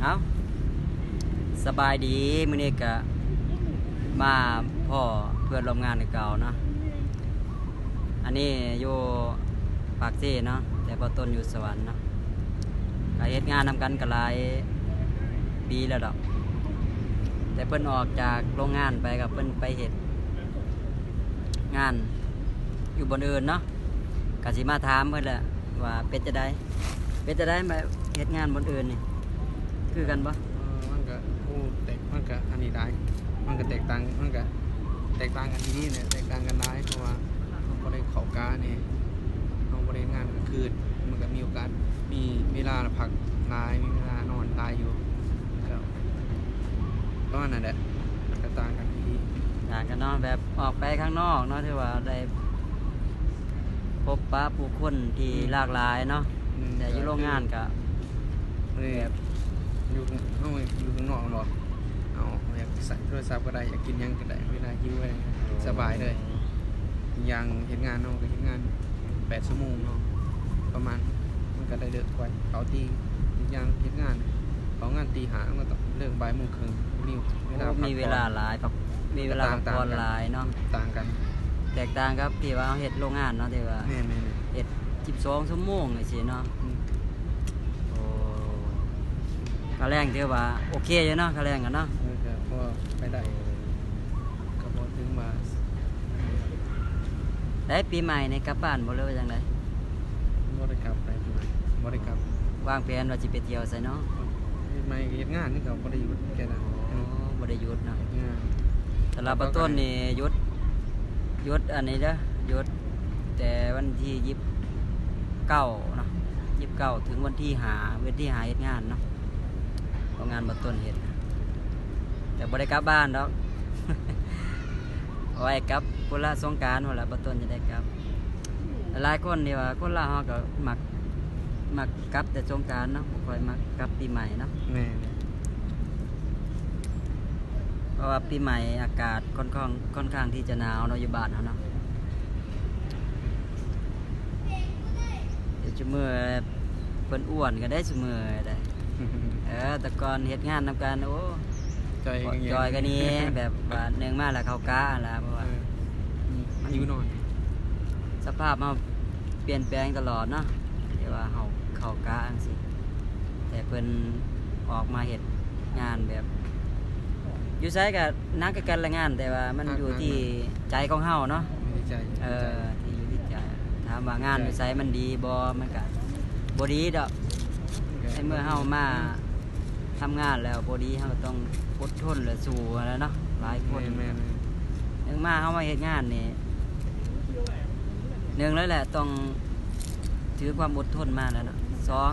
เอาสบายดีมื้อนี้ก็มาพ่อเพื่อนร่วมงานเก่าเนาะอันนี้อยู่ปากเซ่เนาะแต่พอต้นอยู่สวรรค์เนาะก็เฮ็ดงานนำกันก็หลายปีแล้วดอกแต่เพิ่นออกจากโรงงานไปกับเพิ่นไปเฮ็ดงานอยู่บนอื่นเนาะก็สิมาถามเพิ่นแหละว่าเป็นจะได้มาเฮ็ดงานบนอื่นนี่คือกันบ่ มันก็มันก็อันนี้ได้มันก็แตกต่างกันที่นี่เนี่ยแตกต่างกันได้เพราะว่าเราบ่ได้เข้ากาเนี่ยเราบ่ได้งานกลางคืนมันก็มีโอกาสมีเวลาพักหลายมีเวลานอนหลายอยู่แล้วก็นั่นแหละก็ต่างกันที่ ต่างกันเนาะแบบออกไปข้างนอกเนาะที่ว่าได้พบปะผู้คนที่หลากหลายเนาะแต่อยู่โรงงานก็ แบบอยู่ข้างนอกหรอเอาอยากใส่โทรศัพท์ก็ได้อยากกินยังก็ได้เวลาหิวอะไรสบายเลยอย่างเห็นงานเนาะก็เห็นงาน8 ชั่วโมงเนาะประมาณมันก็ได้เลิกไว้เขาตีอย่างเห็นงานเขางานตีหาก็ต้องเลิกบ่ายโมงครึ่งมีเวลาพัก มีเวลาหลายพักมีเวลาพักผ่อนหลายเนาะ ต่างกัน แตกต่างครับที่ว่าเฮ็ดโรงงานเนาะที่ว่า แน่ๆ เฮ็ด12 ชั่วโมงจังซี่เนาะโอ้ค่าแรงถือว่าโอเคอยู่เนาะค่าแรงกันเนาะ มันก็พอไปได้ก็พอถึงมา ได้ปีใหม่ในกลับบ้านบ่เลยว่าจังได๋ บ่ได้กลับไปบ่ได้กลับ วางแผนว่าสิไปเที่ยวไสเนาะ ไม่เฮ็ดงานนี่ก็บ่ได้หยุดแค่นั้น อ๋อบ่ได้หยุดเนาะ เฮ็ดงาน สำหรับต้นนี่หยุดอันนี้เด้อหยุดแต่วันที่29เนาะ29ถึงวันที่5เฮ็ดงานเนาะเอางานบ่ต้นเฮ็ดแต่บ่ได้กลับบ้านดอก เอาไว้กลับพุ่นละสงกรานต์พุ่นละบ่ต้นจะได้กลับหลายคนนี่ว่าคนลาวเฮาก็มักกลับแต่สงกรานต์เนาะบ่ค่อยมักกลับปีใหม่เนาะ แม่ เพราะว่าปีใหม่อากาศค่อนข้างที่จะหนาวเนาะอยู่บ้านเฮาเนาะเดี๋ยวซุมื้อเพิ่นอ้วนก็ได้ซุมื้อได้แต่ก่อนเฮ็ดงานนำกันโอ้ จอยกันนี้แบบว่าหนึ่งมาแล้วเขาก้าแล้วเพราะว่า มันอยู่นอน สภาพมันเปลี่ยนแปลงตลอดเนาะที่ว่าเขาก้าจังซี่แต่เพิ่นออกมาเฮ็ดงานแบบอยู่ไสก็นักกันละงาน แต่ว่ามันอยู่ที่ใจของเฮาเนาะ ดีใจ ที่อยู่ที่ใจถามว่างานอยู่ไสมันดีบ่มันก็บ่ดีดอกในเมื่อเฮามาทำงานแล้วบ่ดีเฮาก็ต้องอดทนและสู้แล้วเนาะหลายคน แม่ นึงมาเฮามาเฮ็ดงานนี่หนึ่งแล้วแหละต้องถือความอดทนมาแล้วเนาะสอง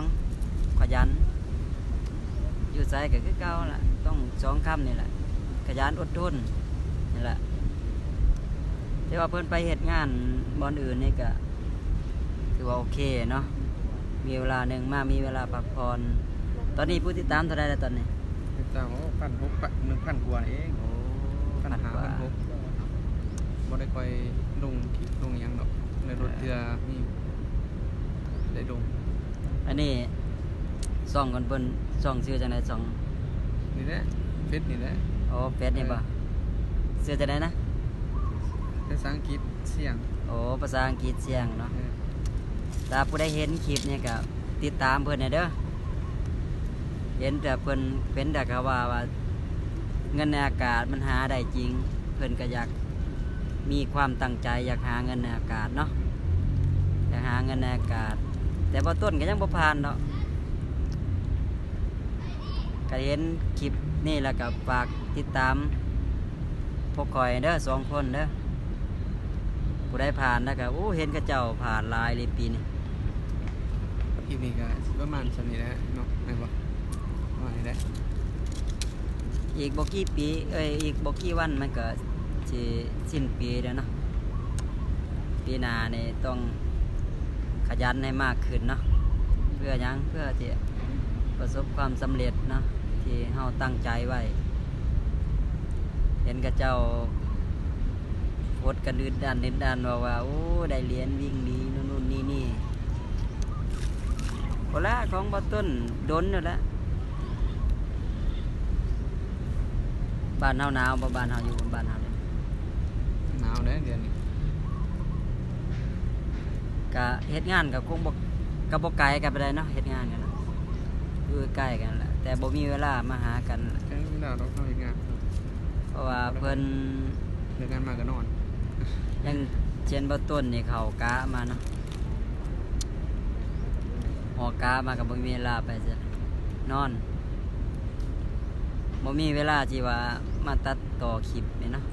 ขยันอยู่ไสก็คือเก่าล่ะต้องสองคำนี่แหละขยันอดทนนี่แหละแต่ว่าเพิ่นไปเฮ็ดงานบ่อนอื่นนี่ก็ถือว่าโอเคเนาะมีเวลาหนึ่งมามีเวลาพักผ่อนตอนนี้ผู้ติดตามเท่าใดแล้วตอนนี้ ติดตามโอ้1,600 กว่าเอง โอ้พันกว่า 1,600บ่ได้ค่อยลงคลิปลงหยังดอกในรถเทื่อมีได้ลง อันนี้ส่องกันเพิ่นส่องชื่อจังได๋ส่อง นี่แหละเฟซนี่แหละ โอ้เฟซนี่บ่ชื่อจังได๋นะ ภาษาอังกฤษเสียง โอ้ภาษาอังกฤษเสียงเนาะถ้าผู้ใดเห็นคลิปเนี่ยก็ติดตามเพิ่นให้เด้อเห็นแต่เพิ่นเป็นแต่ก็ว่าเงินในอากาศมันหาได้จริงเพิ่นก็อยากมีความตั้งใจอยากหาเงินในอากาศเนาะอยากหาเงินในอากาศแต่บ่ต้นก็ยังบ่ผ่านดอกก็เห็นคลิปนี่แล้วก็ฝากติดตามพวกข่อยเด้อ2 คนเด้อผู้ใดผ่านแล้วก็โอ้เห็นเขาเจ้าผ่านหลายเลยปีนี้ คลิปนี้ก็สิประมาณซั่นนี่แหละเนาะแม่นบ่ว่านี่แหละ อีกบ่กี่ปีอีกบ่กี่วันมันก็สิสิ้นปีแล้วเนาะปีหน้านี่ต้องขยันให้มากขึ้นเนาะเพื่อหยังเพื่อที่ประสบความสำเร็จเนาะที่เฮาตั้งใจไว้เห็นเขาเจ้าโพสต์กันดื้อดันว่าโอ้ได้เหรียญวิ่งดีนู่นนี่โคละของบ่ต้นดนอยู่แล้ว บ้านเฮาหนาวบ่บ้านเฮาอยู่บ้านเฮาเลย หนาวเด้อเดือนนี้ ก็เฮ็ดงานก็คงบ่ก็บ่ไกลกันไปได้เนาะเฮ็ดงานกันเนาะอยู่ใกล้กันแหละแต่บ่มีเวลามาหากัน แค่ไม่ได้เราเข้าเฮ็ดงาน เพราะว่าเพิ่น เลิกงานมาก็นอน ยังเช่นบ่ต้นนี่เขากะมาเนาะหอกะมาก็บ่มีเวลาไปซะนอนบ่มีเวลาที่ว่ามาตัดต่อคลิปนี่เนาะ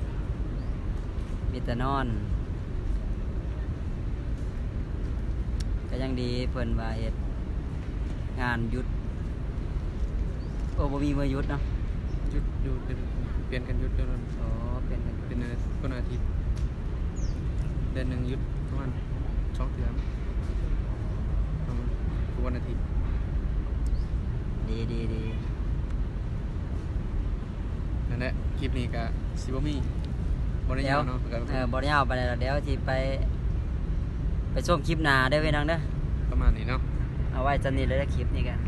มีแต่นอน ก็ยังดีเพิ่นว่าเฮ็ดงานหยุดโอ้บ่มีมื้อหยุดเนาะ หยุดอยู่เป็นเปลี่ยนกันหยุดเดือนละ อ๋อเป็นกัน เป็นคนอาทิตย์เดือนหนึ่งหยุดประมาณ2 เดือนประมาณทุกวันอาทิตย์ ดีดีดี นั่นแหละคลิปนี้ก็สิบ่มีบ่ได้ยาวเนาะก็ บ่ได้เอาไปแล้วเดี๋ยวสิไปชมคลิปหน้าเด้อพี่น้องเด้อ ประมาณนี้เนาะ เอาไว้จันนี้เลยเด้อคลิปนี้กัน